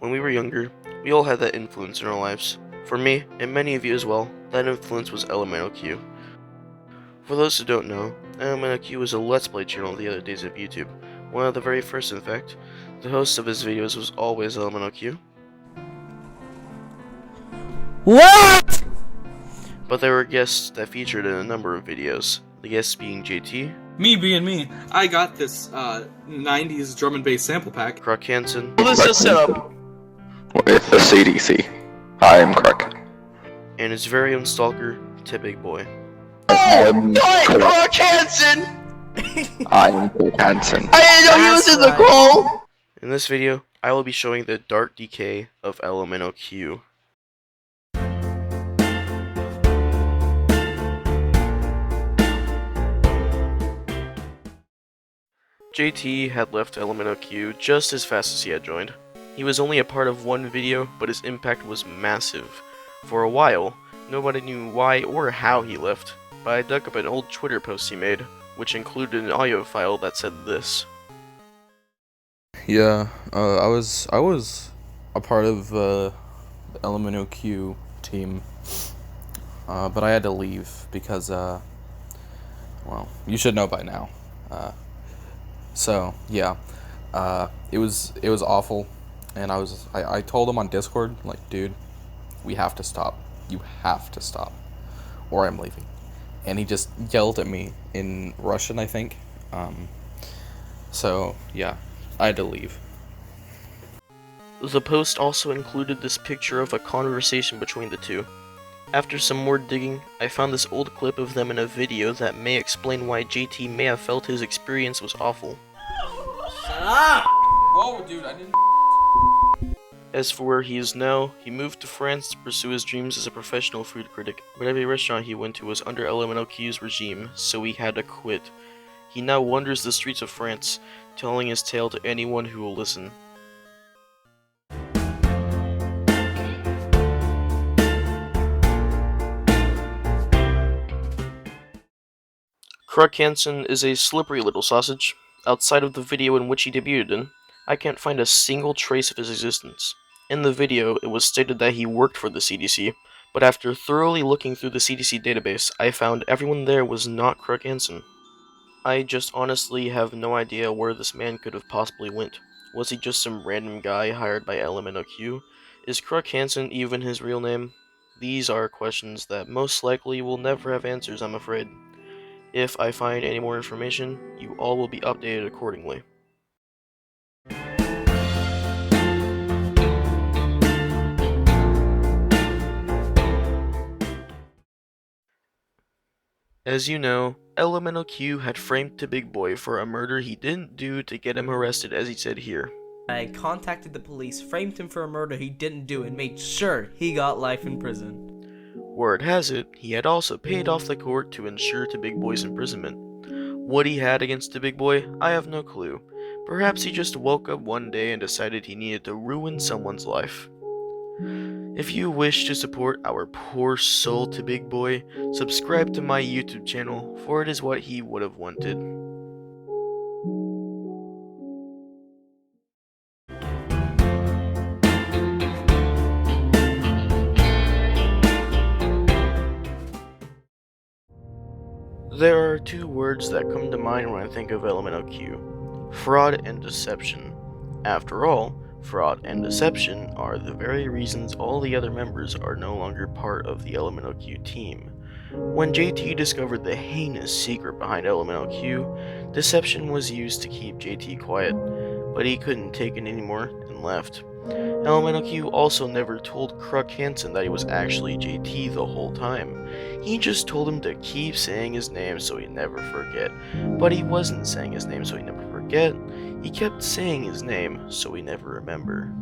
When we were younger, we all had that influence in our lives. For me, and many of you as well, that influence was Lmnoq. For those who don't know, Lmnoq was a Let's Play channel the other days of YouTube. One of the very first, in fact. The host of his videos was always Lmnoq. What? But there were guests that featured in a number of videos. The guests being JT, Me being me, I got this 90s drum and bass sample pack. Crook Hansen, Well, this is set up. With the CDC. I am Crook. and his very own stalker, Big Boy. I'm Crook Hansen! I'm Crook Hansen. I didn't know he was in the call! In this video, I will be showing the dark decay of Lmnoq. JT had left Lmnoq just as fast as he had joined. He was only a part of one video, but his impact was massive. For a while, nobody knew why or how he left, but I dug up an old Twitter post he made, which included an audio file that said this. Yeah, I was a part of the Lmnoq team, but I had to leave because, well, you should know by now. So yeah, it was awful, and I told him on Discord, like, dude, we have to stop. You have to stop, or I'm leaving. And he just yelled at me in Russian, I think. So yeah, I had to leave. The post also included this picture of a conversation between the two. After some more digging, I found this old clip of them in a video that may explain why JT may have felt his experience was awful. Shut up! Whoa, dude, I didn't. As for where he is now, he moved to France to pursue his dreams as a professional food critic, but every restaurant he went to was under Lmnoq's regime, so he had to quit. He now wanders the streets of France, telling his tale to anyone who will listen. Crook Hansen is a slippery little sausage. Outside of the video in which he debuted in, I can't find a single trace of his existence. In the video, it was stated that he worked for the CDC, but after thoroughly looking through the CDC database, I found everyone there was not Crook Hansen. I just honestly have no idea where this man could have possibly went. Was he just some random guy hired by Lmnoq? Is Crook Hansen even his real name? These are questions that most likely will never have answers, I'm afraid. If I find any more information, you all will be updated accordingly. As you know, Lmnoq had framed Big Boy for a murder he didn't do to get him arrested, as he said here. I contacted the police, framed him for a murder he didn't do, and made sure he got life in prison. Word has it, he had also paid off the court to ensure Big Boy's imprisonment. What he had against Big Boy, I have no clue. Perhaps he just woke up one day and decided he needed to ruin someone's life. If you wish to support our poor soul Big Boy, subscribe to my YouTube channel, for it is what he would have wanted. There are two words that come to mind when I think of Lmnoq: fraud and deception. After all, fraud and deception are the very reasons all the other members are no longer part of the Lmnoq team. When JT discovered the heinous secret behind Lmnoq, deception was used to keep JT quiet, but he couldn't take it anymore and left. Lmnoq also never told Crook Hansen that he was actually JT the whole time. He just told him to keep saying his name so he'd never forget. But he wasn't saying his name so he'd never forget. He kept saying his name so he never remember.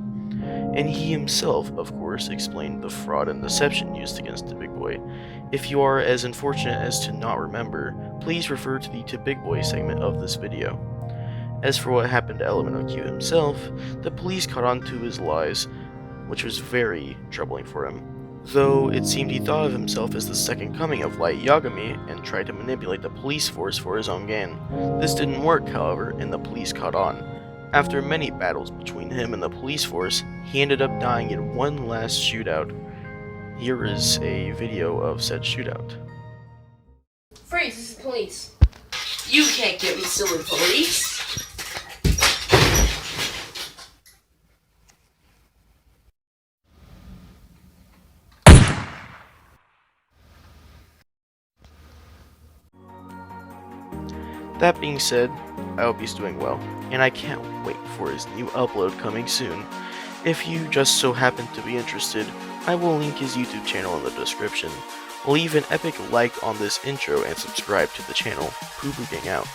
And he himself, of course, explained the fraud and deception used against Big Boy. If you are as unfortunate as to not remember, please refer to the Big Boy segment of this video. As for what happened to Lmnoq himself, the police caught on to his lies, which was very troubling for him. Though it seemed he thought of himself as the second coming of Light Yagami and tried to manipulate the police force for his own gain. This didn't work, however, and the police caught on. After many battles between him and the police force, he ended up dying in one last shootout. Here is a video of said shootout. Freeze, this is police. You can't get me, silly police. That being said, I hope he's doing well, and I can't wait for his new upload coming soon. If you just so happen to be interested, I will link his YouTube channel in the description. Leave an epic like on this intro and subscribe to the channel. Poo Poo Gang out.